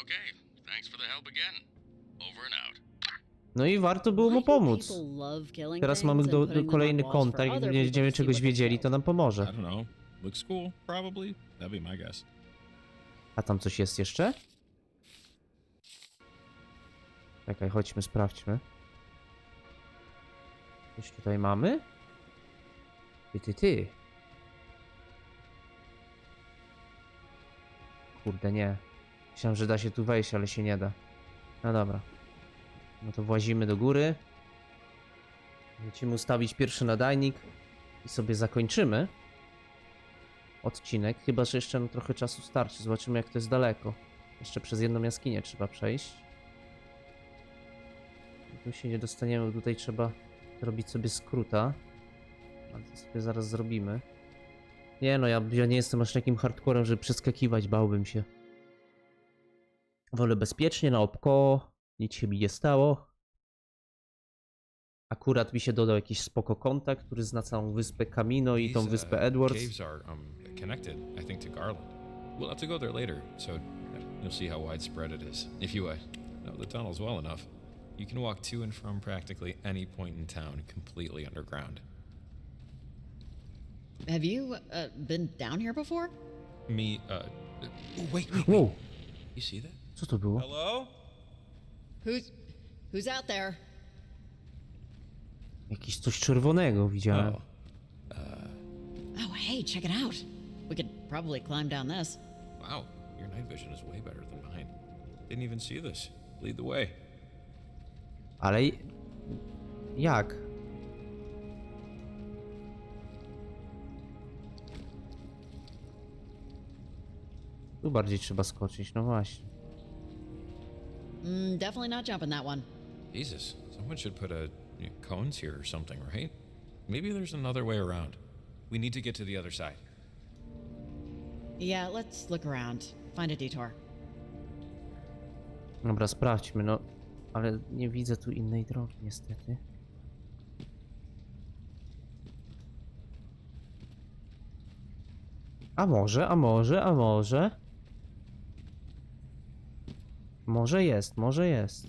Okay, thanks for the help again. Over and out. No i warto było mu Why do pomóc. people love killing Teraz things mamy and do putting them on kolejny walls for kontakt. other Jak people będziemy to see czegoś what they wiedzieli, feel? to nam I pomoże. don't know. Looks cool, probably. That'd be my guess. A tam coś jest jeszcze? Czekaj, chodźmy, sprawdźmy. Coś tutaj mamy? Ty. Kurde, nie. Myślałem, że da się tu wejść, ale się nie da. No dobra. No to włazimy do góry. Lecimy ustawić pierwszy nadajnik i sobie zakończymy odcinek. Chyba że jeszcze nam trochę czasu starczy. Zobaczymy, jak to jest daleko. Jeszcze przez jedną jaskinię trzeba przejść. Tu się nie dostaniemy, tutaj trzeba zrobić sobie skróta. Ale to sobie zaraz zrobimy. Nie no, ja nie jestem aż takim hardcorem, żeby przeskakiwać, bałbym się. Wolę bezpiecznie, na oko, nic się mi nie stało. Akurat mi się dodał jakiś spoko kontakt, który zna całą wyspę Camino i tą wyspę Edwards. Caves are connected, I think, to Garland. We'll have to go there later, so you'll see how widespread it is. If you know the tunnels well enough, you can walk to and from practically any point in town completely underground. Have you been down here before? Me, wait. Wow, You see that? co to było? Hello? Who's out there? Jakiś coś czerwonego widziałem. Oh, hey, check it out. We could probably climb down this. Wow, your night vision is way better than mine. Didn't even see this. Lead the way. Ale jak? Tu bardziej trzeba skoczyć, no właśnie. Definitely not jumping that one. Jesus, someone should put cones here or something, right? Maybe there's another way around. We need to get to the other side. Yeah, let's look around. Find a detour. Dobra, sprawdźmy, no. Ale nie widzę tu innej drogi, niestety. A może. Może jest.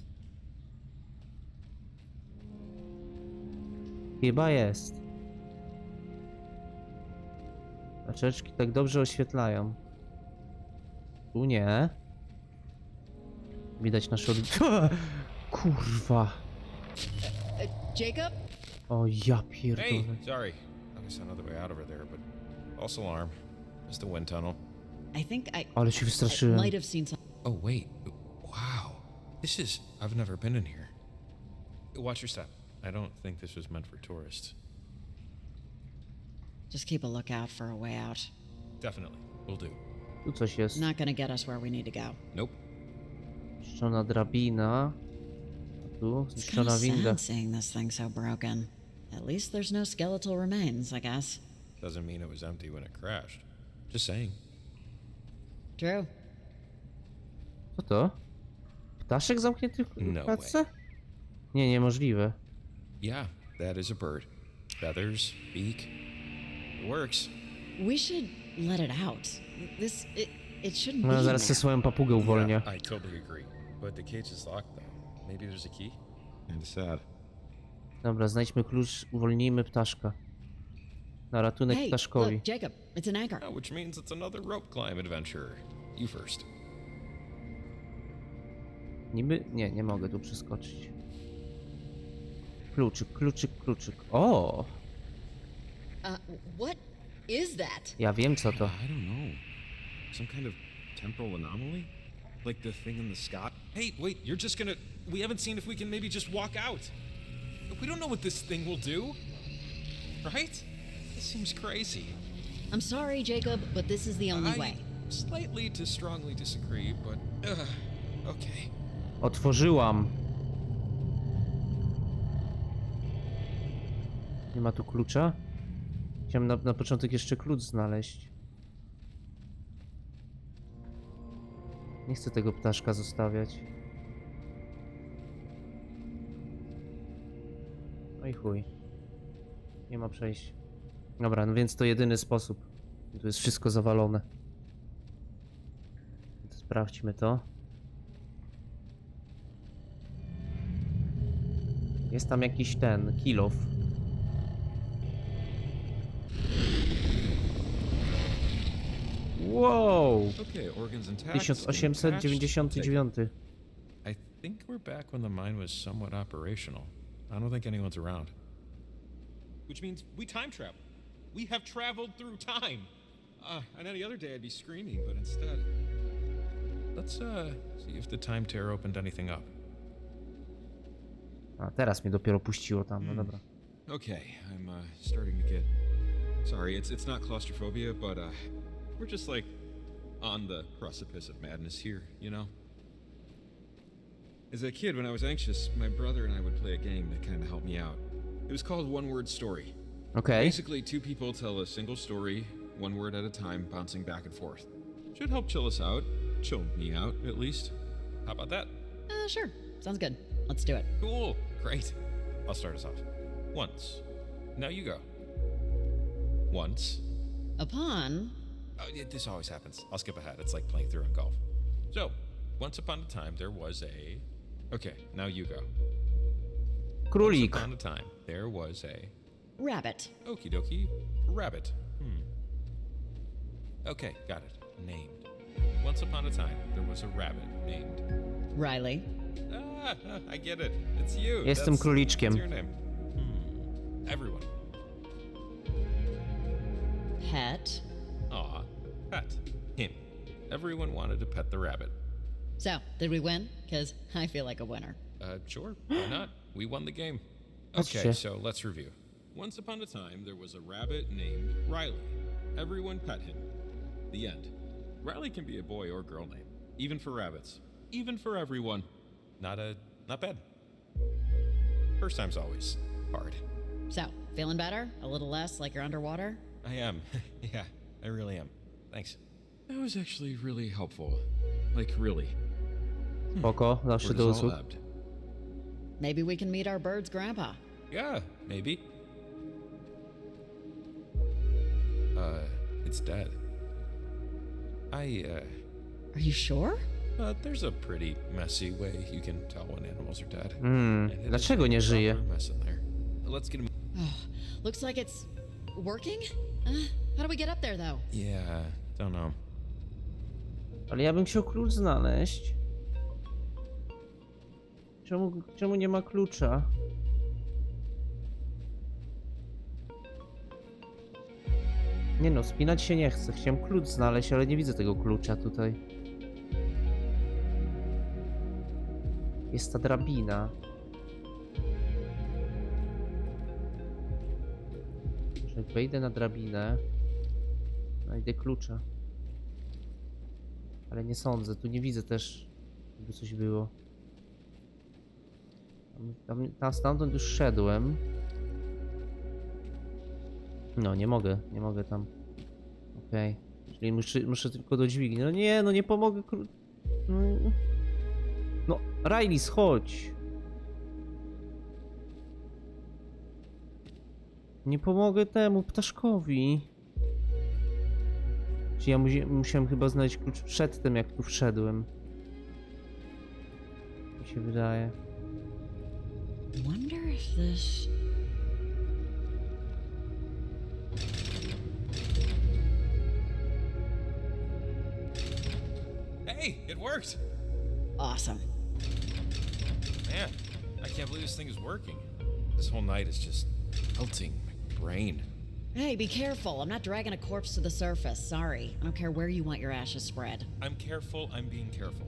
Chyba jest. Laczeczki tak dobrze oświetlają. Tu nie. Widać nasze Kurwa. Jacob? O ja Hey, pierdolę. sorry. I was another way out over there, but false alarm. Just a wind tunnel. I think Ale się I wystraszyłem. might have seen some. Oh, wait. Wow. I've never been in here. Watch your step. I don't think this was meant for tourists. Just keep a lookout for a way out. Definitely. Will do. Tu coś jest. Not gonna get us where we need to go. Nope. Zniszczona drabina. A tu It's kind zniszczona of winda. sad seeing this thing so broken. At least there's no skeletal remains, I guess. Doesn't mean it was empty when it crashed. Just saying. True. Co to? Ptaszek zamknięty w No klatce? Nie, niemożliwe. Yeah, that is a bird. Feathers, beak. It works. We should let it out. It shouldn't be No, in zaraz tę there. swoją papugę uwolnię. Yeah, I totally agree. But the cage is locked though. Maybe there's a key? Kinda sad. Dobra, znajdźmy klucz, uwolnijmy ptaszka. Na ratunek Hey, ptaszkowi. look, Jacob, it's an anchor. Oh, which means it's another rope climb adventure. You first. Niby? Nie mogę tu przeskoczyć. Kluczyk, kluczyk, kluczyk. O! What is that? Ja wiem co to. I don't know. Some kind of temporal anomaly? Like the thing in the sky? Hey, wait, you're just gonna... We haven't seen if we can maybe just walk out. We don't know what this thing will do. Right? This seems crazy. I'm sorry, Jacob, but this is the only way. Slightly to strongly disagree, but... okay. Otworzyłam. Nie ma tu klucza? Chciałem na początek jeszcze klucz znaleźć. Nie chcę tego ptaszka zostawiać. No i chuj. Nie ma przejścia. Dobra, no więc to jedyny sposób. Tu jest wszystko zawalone. Sprawdźmy to. Jest tam jakiś ten, kill off. Wow! Okay, organs intact. 1899. I think we're back when the mine was somewhat operational. I don't think anyone's around. Which means we time travel. We have traveled through time. And any other day I'd be screaming, but instead... Let's, see if the time tear opened anything up. A teraz mnie dopiero puściło tam, no dobra. Okay, I'm, starting to get... Sorry, it's not claustrophobia, but, we're just, like, on the precipice of madness here, you know? As a kid, when I was anxious, my brother and I would play a game that kind of helped me out. It was called One Word Story. Okej. Basically, two people tell a single story, one word at a time, bouncing back and forth. Should help chill us out. Chill me out, at least. How about that? Sure. Sounds good. Let's do it. Cool. Great. I'll start us off. Once. Now you go. Once. Upon. Oh, this always happens. I'll skip ahead. It's like playing through in golf. So, once upon a time, there was a... Okay, now you go. Królik. Once upon a time, there was a... Rabbit. Okie dokie. Rabbit. Okay, got it. Named. Once upon a time, there was a rabbit named... Riley. I get it. It's you. Jestem króliczkiem. That's your name. Everyone. Pet. Aw, pet. Him. Everyone wanted to pet the rabbit. So, did we win? Because I feel like a winner. Sure. Why not? We won the game. Patrzcie. Okay, so let's review. Once upon a time, there was a rabbit named Riley. Everyone pet him. The end. Riley can be a boy or girl name, even for rabbits, even for everyone. Not bad. First time's always hard. So, feeling better? A little less like you're underwater? I am. Yeah, I really am. Thanks. That was actually really helpful. Like, really. Spoko, zawsze Where do does all usług. ebbed? Maybe we can meet our bird's grandpa. Yeah, maybe. It's dead. Are you sure? There's a pretty messy way you can tell when animals are dead. And it is Dlaczego a nie żyje? proper mess in there. Let's get him. Oh, looks like it's working? How do we get up there, though? Yeah, don't know. Ale ja bym chciał klucz znaleźć. Czemu nie ma klucza? Nie no, spinać się nie chcę. Chciałem klucz znaleźć, ale nie widzę tego klucza tutaj. Jest ta drabina. Może jak wejdę na drabinę, znajdę klucza. Ale nie sądzę, tu nie widzę też, żeby coś było. Stamtąd już szedłem. No, nie mogę tam. Okej. Czyli muszę tylko do dźwigni. No nie, no nie pomogę. No, Riley, schodź. Nie pomogę temu ptaszkowi. Czyli ja musiałem chyba znaleźć klucz przed tym, jak tu wszedłem. Mi się wydaje. Wonder if this... Hey, it worked! Awesome. Man, I can't believe this thing is working. This whole night is just melting my brain. Hey, be careful. I'm not dragging a corpse to the surface. Sorry. I don't care where you want your ashes spread. I'm careful, I'm being careful.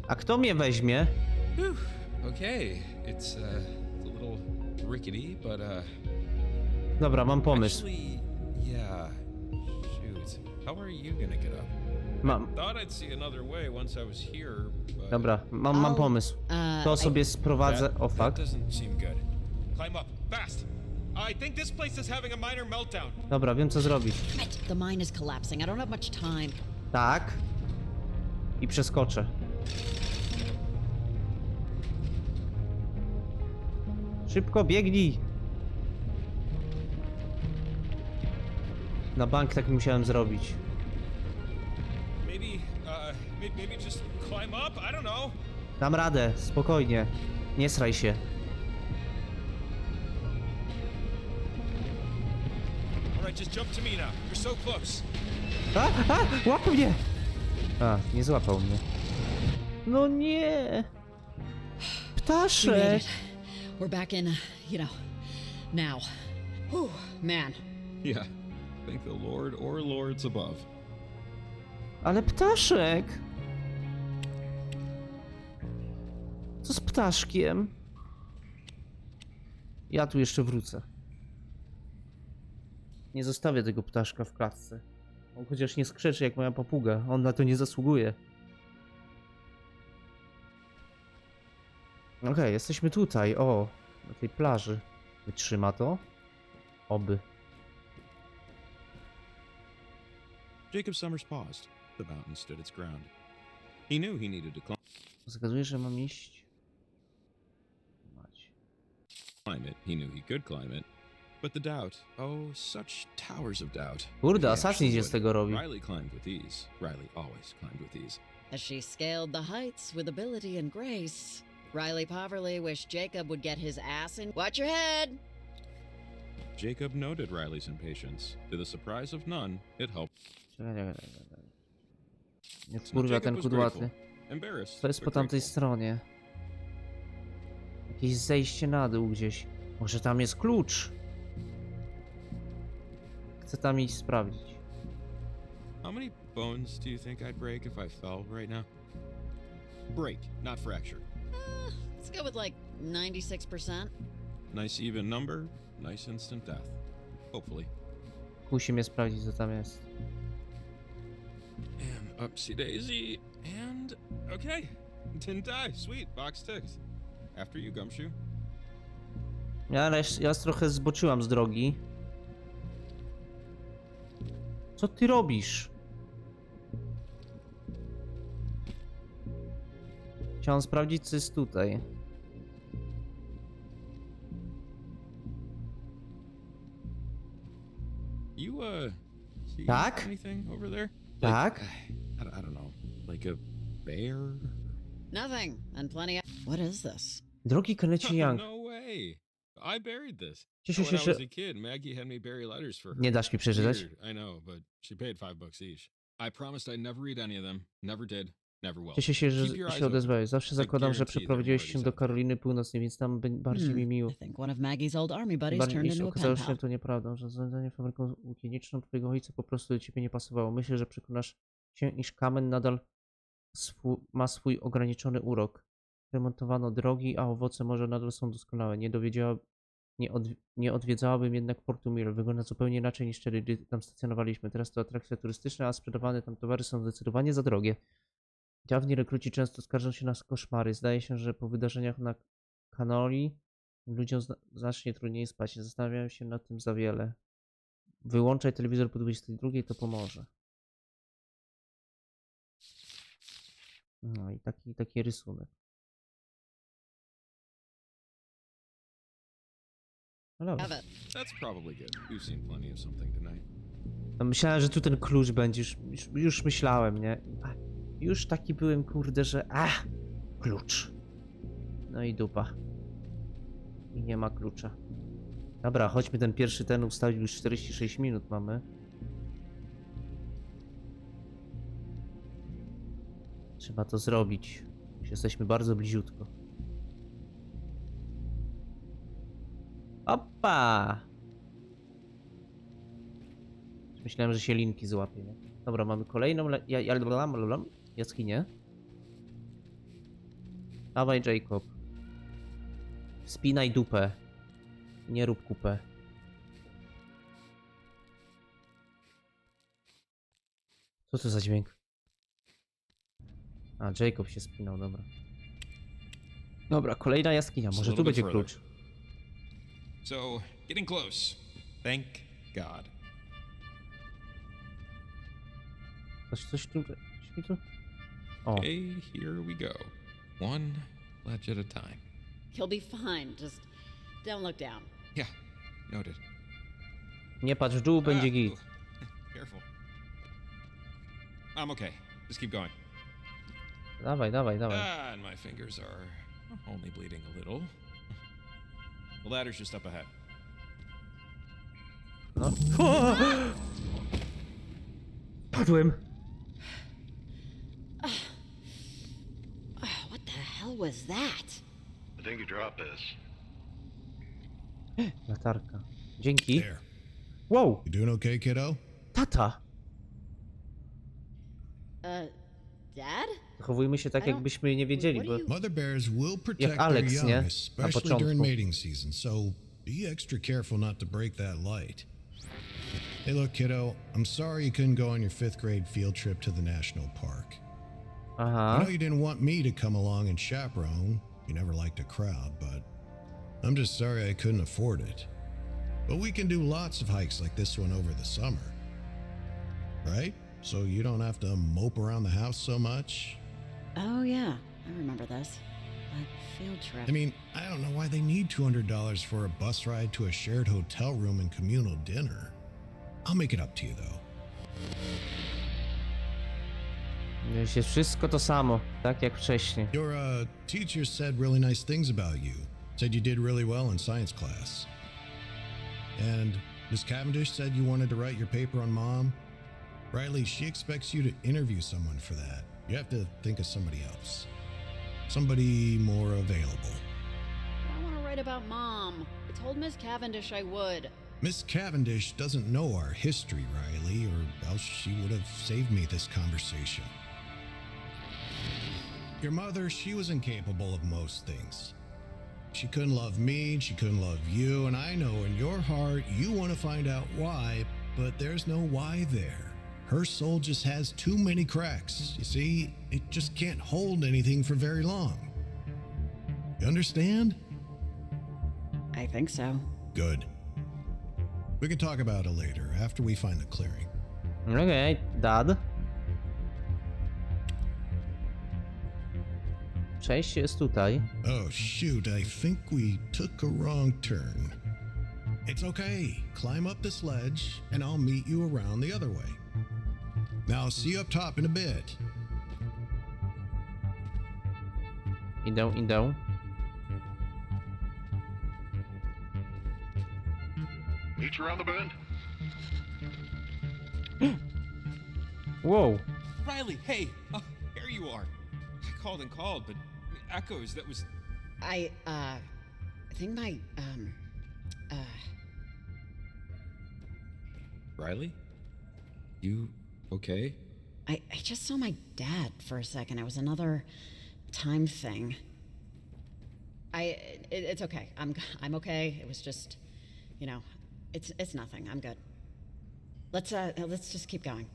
A kto mnie weźmie? Whew. Okay, it's a little rickety, but Dobra, mam pomysł. actually, yeah. Shoot. How are you gonna get up? Mam. Thought I'd see another way once I was here, but Dobra, mam pomysł. To sobie sprowadzę. O that fuck. doesn't seem good. Climb up, fast. I think this place is having a minor meltdown. Dobra, wiem co zrobić. The mine is collapsing. I don't have much time. Tak. I przeskoczę. Szybko biegnij. Na bank tak musiałem zrobić. Maybe just climb up. I don't know. Dam radę, spokojnie. Nie sraj się. All right, just jump to me now. You're so close. Łap mnie! Nie złapał mnie. No nie! We made Ptaszek! it. We're back in, now. Whew, man. Yeah. Thank the Lord or lords above. Ale ptaszek! Co z ptaszkiem? Ja tu jeszcze wrócę. Nie zostawię tego ptaszka w klatce. On chociaż nie skrzeczy jak moja papuga. On na to nie zasługuje. Okej, jesteśmy tutaj. O, na tej plaży. Wytrzyma to? Oby. Jacob Summers paused. The mountain stood its ground. He knew he needed to Wskazuje, że mam iść. climb it. He knew he could climb it. But the doubt, oh, such towers of doubt. Kurde, He Assassin actually idzie z would. tego robi. Riley climbed with ease. Riley always climbed with ease. As she scaled the heights with ability and grace, Riley Poverly wished Jacob would get his ass in. Watch your head! Jacob noted Riley's impatience. To the surprise of none, it helped. Czekaj. Nie kurwa ten kudłaty. Embarrassed, To jest po but tamtej grateful. stronie. Jakieś zejście na dół gdzieś. Może tam jest klucz? Chcę tam iść sprawdzić. How many bones do you think I'd break if I fell right now? Break, not fracture. Let's go with like 96%. Nice even number, nice instant death. Hopefully. Musi mnie sprawdzić, co tam jest. And upsy daisy, and okay. Didn't die. Sweet, box ticked. After you, Gumshoe. Ja trochę zboczyłam z drogi. Co ty robisz? Chciałem sprawdzić, co jest tutaj. You, see Tak? anything over there? Tak? I don't know. Like a bear? Nothing, and plenty of. What is this? Drogi Kennecie Young. No way. I buried this. Cieszysz When się, I was że... a kid, Maggie had me bury letters for her. Nie dasz mi przeczytać? Weird, I know, but she paid $5 each. I promised I'd never read any of them. Never did. Never will. Cieszę się, że Keep your eyes się open. odezwałeś. Zawsze I zakładam, że guarantee przeprowadziłeś there are się more do of these Karoliny Północnej, więc tam bardziej mi miło. I think one of Maggie's old army buddies Bardziej turned niż into a okazało pen się, pal. to nieprawdą, że zarządzanie fabryką włókienniczą twojego ojca po prostu do ciebie nie pasowało. Myślę, że przekonasz się, iż Camen nadal ma swój ograniczony urok. Remontowano drogi, a owoce morza nadal są doskonałe. Nie odwiedzałabym jednak Portu Mil. Wygląda zupełnie inaczej niż wtedy, gdy tam stacjonowaliśmy. Teraz to atrakcja turystyczna, a sprzedawane tam towary są zdecydowanie za drogie. Dawni rekruci często skarżą się na koszmary. Zdaje się, że po wydarzeniach na Kanoli ludziom znacznie trudniej spać. Nie zastanawiałem się nad tym za wiele. Wyłączaj telewizor po 22, to pomoże. No i taki rysunek. No dobra. Have it. That's probably good. We've seen plenty of something tonight. No myślałem, że tu ten klucz będzie. Już myślałem, nie? Już taki byłem, kurde, że klucz. No i dupa. I nie ma klucza. Dobra, chodźmy ten ustawić, już 46 minut mamy. Trzeba to zrobić. Już jesteśmy bardzo bliziutko. Opa! Myślałem, że się linki złapie, nie? Dobra, mamy kolejną jaskinię. Dawaj, Jacob. Spinaj dupę. Nie rób kupę. Co to za dźwięk? A, Jacob się spinał, dobra. Dobra, kolejna jaskinia. Może tu będzie klucz. So, getting close. Thank God. Coś tu... O, Okay, here we go. One ledge at a time. You'll be fine. Just don't look down. Yeah, noted. nie patrz w dół, będzie git. Careful. I'm okay. Just keep going. Dawaj. And my fingers are only bleeding a little. The ladder's just up ahead. No. O! Padłem. What the hell was that? I think you dropped this. Latarka. Dzięki. There. Wow, You doing okay, kiddo? tata. Dad? Zachowujmy się tak, jakbyśmy nie wiedzieli, bo... Mother bears will protect Alex, their nie? young, Na especially początku. during mating season, so be extra careful not to break that light. Hey, look, kiddo, I'm sorry you couldn't go on your 5th grade field trip to the national park. I Aha. know you didn't want me to come along and chaperone. You never liked a crowd, but I'm just sorry I couldn't afford it. But we can do lots of hikes like this one over the summer. Right? So you don't have to mope around the house so much. Oh, yeah. I remember this. That field trip. I mean, I don't know why they need $200 for a bus ride to a shared hotel room and communal dinner. I'll make it up to you, though. Jest wszystko to samo, tak jak wcześniej. Your teacher said really nice things about you. Said you did really well in science class. And Miss Cavendish said you wanted to write your paper on Mom. Riley, she expects you to interview someone for that. You have to think of somebody else. Somebody more available. I want to write about Mom. I told Miss Cavendish I would. Miss Cavendish doesn't know our history, Riley, or else she would have saved me this conversation. Your mother, she was incapable of most things. She couldn't love me, she couldn't love you, and I know in your heart you want to find out why, but there's no why there. Her soul just has too many cracks. You see, it just can't hold anything for very long. You understand? I think so. Good. We can talk about it later, after we find the clearing. Okej, dad. Przejście jest tutaj. Oh, shoot, I think we took a wrong turn. It's okay. Climb up this ledge, and I'll meet you around the other way. Now, see you up top in a bit. Idę. Meet you around the bend. Wow. Riley, hey, here you are. I called and called, but echoes, that was... I think my, Riley? You okay? I just saw my dad for a second. It was another time thing. It's okay. I'm okay. It was just, you know, it's nothing. I'm good. Let's just keep going.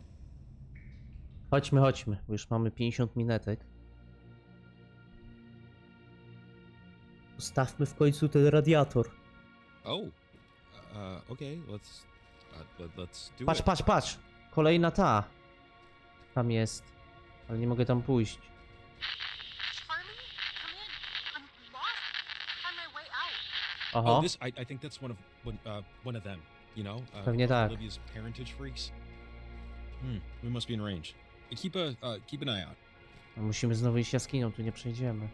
Chodźmy, bo już mamy 50 minutek. Ustawmy w końcu ten radiator. Oh, okay, let's do Patrz, it. patrz! Kolejna ta. Tam jest. Ale nie mogę tam pójść. Charlie, come in. I'm lost. Find my way out. Oho. Oh, this, I think that's one of them, you know? Pewnie tak. Olivia's parentage freaks. We must be in range. Keep an eye out. Musimy znowu iść jaskinią, tu nie przejdziemy.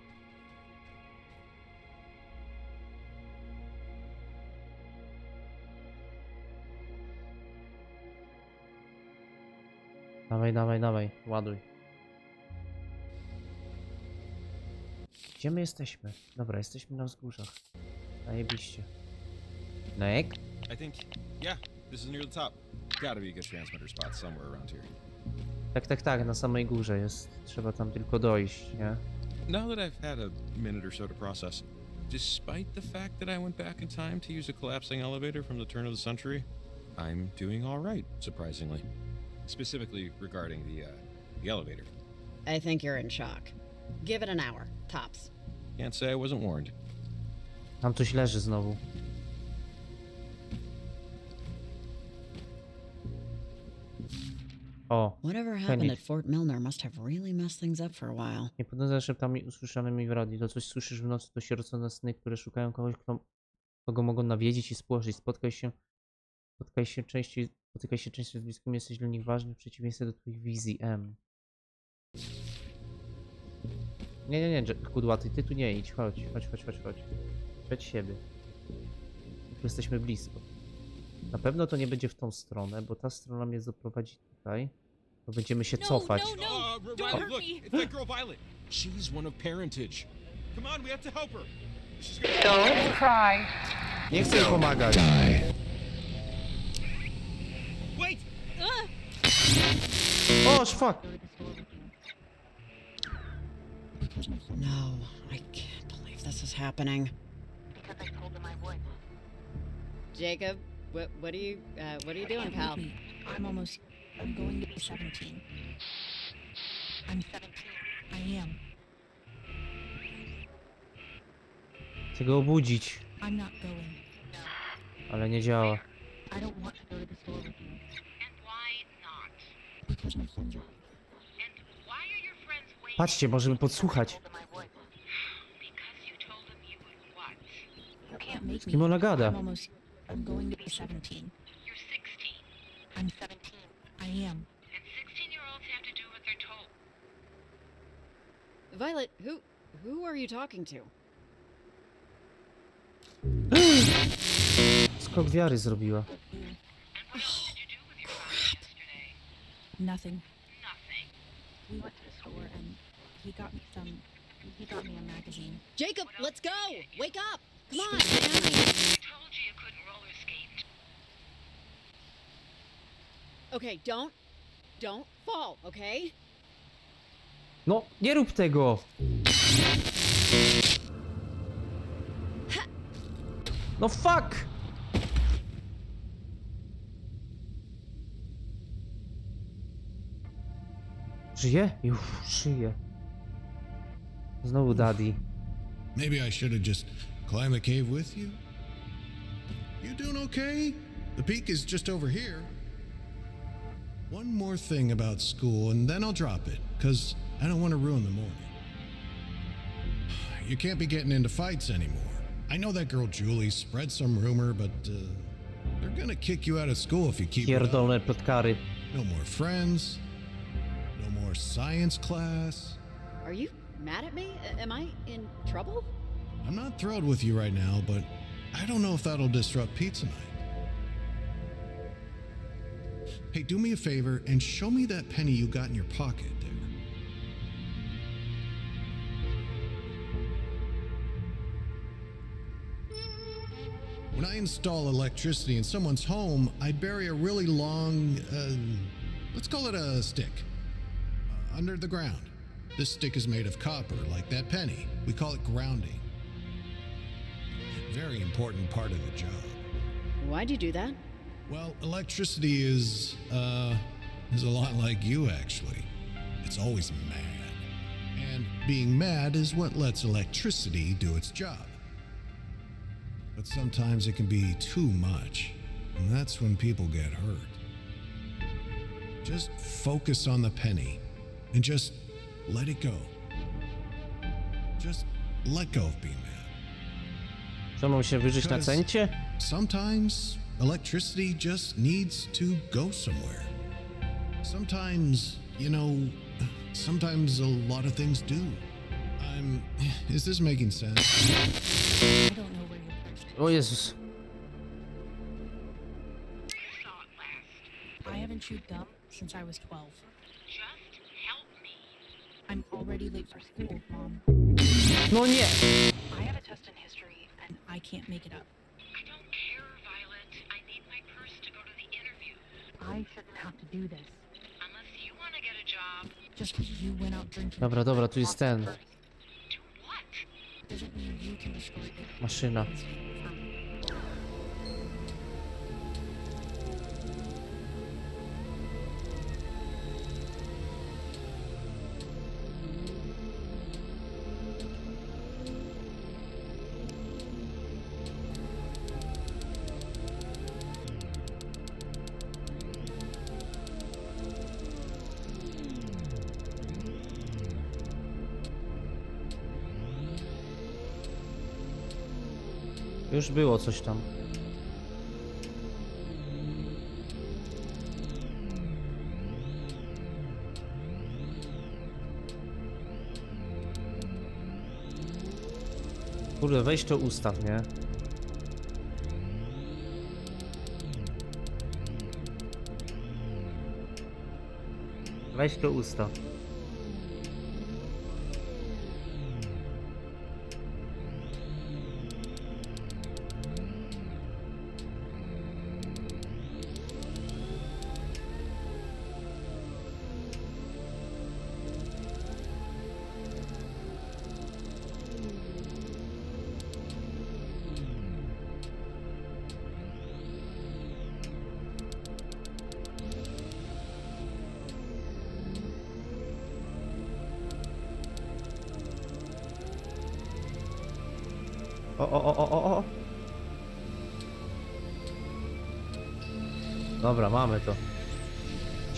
Dawaj, ładuj. Gdzie my jesteśmy? Dobra, jesteśmy na wzgórzach. Zajebiście. Nek? I think, yeah, this is near the top. Gotta be a good transmitter spot somewhere around here. Tak, na samej górze jest. Trzeba tam tylko dojść, nie? Now that I've had a minute or so to process, despite the fact that I went back in time to use a collapsing elevator from the turn of the century, I'm doing all right, surprisingly. Specifically regarding the elevator. I think you're in shock. Give it an hour, tops. Can't say I wasn't warned. Tam coś leży znowu. O, Whatever Penny. happened at Fort Milner must have really messed things up for a while. nie podążaj szeptami usłyszanymi w radiu. To coś słyszysz w nocy, to sierocone sny, które szukają kogoś, kogo mogą nawiedzić i spłożyć. Spotykaj się częściej z bliskimi, jesteś dla nich ważny w przeciwieństwie do twoich wizji M. Nie, kudłaty, ty tu nie idź, chodź. Przed siebie. Tu jesteśmy blisko. Na pewno to nie będzie w tą stronę, bo ta strona mnie doprowadzi tutaj. To będziemy się cofać. Riley, look, it's that girl Violet. She's one of parentage. Come on, we have to help her. She's gonna... Don't cry. Nie chcę jej pomagać. Wait! O, fuck! No, I can't believe this is happening. Because I told them I would. Jacob, what are you doing, pal? I'm going to be 17. I'm 17. I am. Chcę go obudzić, I'm not going. ale nie działa. I don't want to go to the store with you. And why not? Because my friends are. And why are your friends waiting? Patrzcie, możemy podsłuchać. I told them I would. Because you told them you would what? You can't make Z kim ona gada? I'm going to be 17. You're 16. I'm 17. I am. And 16-year-olds have to do what they're told. Violet, who are you talking to? Skok wiary zrobiła. And what else did you do with your father yesterday? Nothing. Nothing. We went to the store and he got me a magazine. Jacob, let's go! Wake up! Come on, man! I told you you couldn't roller skate. Okay, don't fall, okay? No, nie rób tego! No fuck! Żyje? Już żyje. Znowu daddy. Maybe I should have just climbed the cave with you? You doing okay? The peak is just over here. One more thing about school, and then I'll drop it, because I don't want to ruin the morning. You can't be getting into fights anymore. I know that girl Julie spread some rumor, but they're gonna kick you out of school if you keep it up. Pierdolone plotkary. No more friends. No more science class. Are you mad at me? Am I in trouble? I'm not thrilled with you right now, but I don't know if that'll disrupt pizza night. Hey, do me a favor and show me that penny you got in your pocket there. When I install electricity in someone's home, I bury a really long, let's call it a stick, under the ground. This stick is made of copper, like that penny. We call it grounding. Very important part of the job. Why'd you do that? Well, electricity is a lot like you, actually. It's always mad. And being mad is what lets electricity do its job. But sometimes it can be too much, and that's when people get hurt. Just focus on the penny, and just let it go. Just let go of being mad. Co, mam się wyżyć na cencie? Sometimes electricity just needs to go somewhere. Sometimes, you know, sometimes a lot of things do. Is this making sense? I don't know where you're first. O Jezus. I haven't chewed gum since I was 12. Just help me. I'm already late for school, Mom. No nie! I have a test in history, and I can't make it up. I don't care, Violet. I need my purse to go to the interview. I shouldn't have to do this. Unless you want to get a job. Just because you went out drinking. Dobra, dobra, tu jest ten. Do what? Doesn't mean you can destroy it. Maszyna. Już było coś tam. Kurde, weź to ustaw, nie? Weź to ustaw. O. Dobra, mamy to.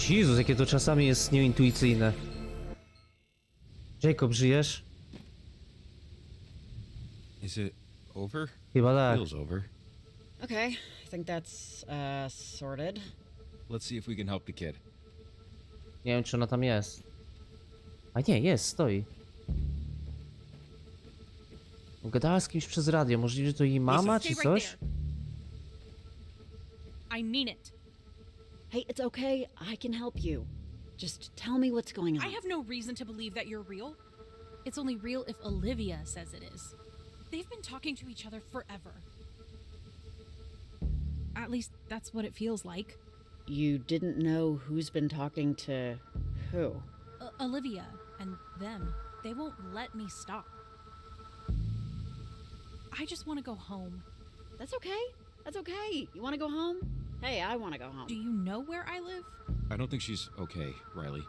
Jezus, jakie to czasami jest nieintuicyjne. Jacob, żyjesz? Is it over? Chyba tak. Feels over. Okay, I think that's sorted. Let's see if we can help the kid. Nie wiem, czy ona tam jest. A nie, jest, stoi. Gadała z kimś przez radio, możliwe, że to jej mama, czy coś? I mean it. Hey, it's okay. I can help you. Just tell me what's going on. I have no reason to believe that you're real. It's only real if Olivia says it is. They've been talking to each other forever. At least that's what it feels like. You didn't know who's been talking to who? Olivia and them. They won't let me stop. I just want to go home. That's okay. That's okay. You want to go home? Hey, I want to go home. Do you know where I live? I don't think she's okay, Riley.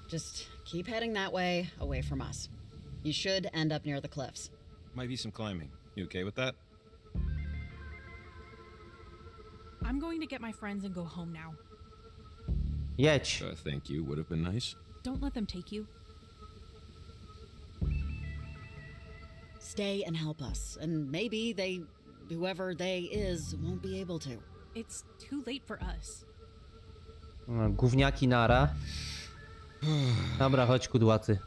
Just keep heading that way, away from us. You should end up near the cliffs. Might be some climbing. You okay with that? I'm going to get my friends and go home now. Jedź. Thank you. Would have been nice. Don't let them take you. Stay and help us, and maybe whoever they is, won't be able to. It's too late for us. Gówniaki nara. Dobra, chodź kudłaty.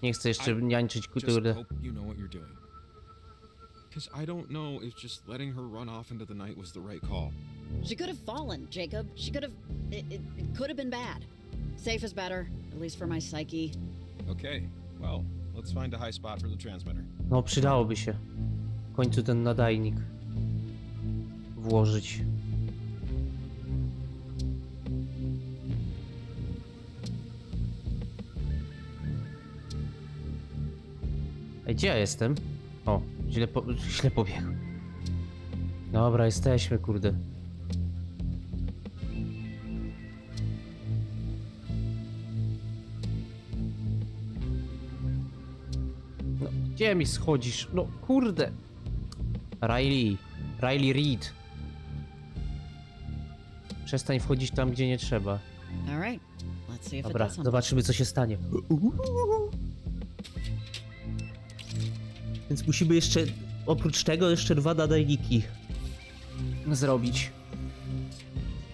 Nie chcę jeszcze niańczyć Just kultury. hope you know what you're doing. Because I don't know if just letting her run off into the night was the right call. She could have fallen, Jacob. She could have... It could have been bad. Safe is better, at least for my psyche. Okay, well, let's find a high spot for the transmitter. No, przydałoby się w końcu ten nadajnik włożyć. Ej, gdzie ja jestem? O, źle pobiegłem. Dobra, jesteśmy, kurde. No, gdzie mi schodzisz? No, kurde. Riley Reed. Przestań wchodzić tam, gdzie nie trzeba. All right. Let's see if it Dobra, does something. zobaczymy, co się stanie. Więc musimy jeszcze, oprócz tego, jeszcze 2 nadajniki zrobić.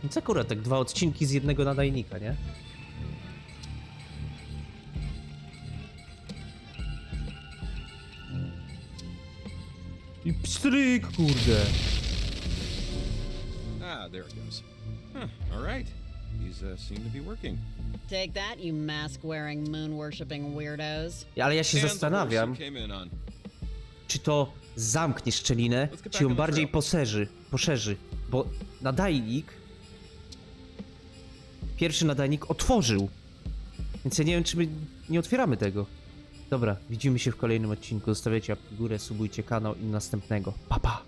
Więc akurat tak 2 odcinki z jednego nadajnika, nie? I pstryk, kurde. Ah, there it goes. Huh, all right. These seem to be working. Take that, you mask-wearing, moon-worshipping weirdos. Ale ja się And the zastanawiam, horse you came in on. czy to zamknie szczelinę, czy ją bardziej poszerzy. Bo nadajnik... Pierwszy nadajnik otworzył. Więc ja nie wiem, czy my nie otwieramy tego. Dobra, widzimy się w kolejnym odcinku. Zostawiajcie łapkę w górę, subujcie kanał i do następnego. Pa, pa!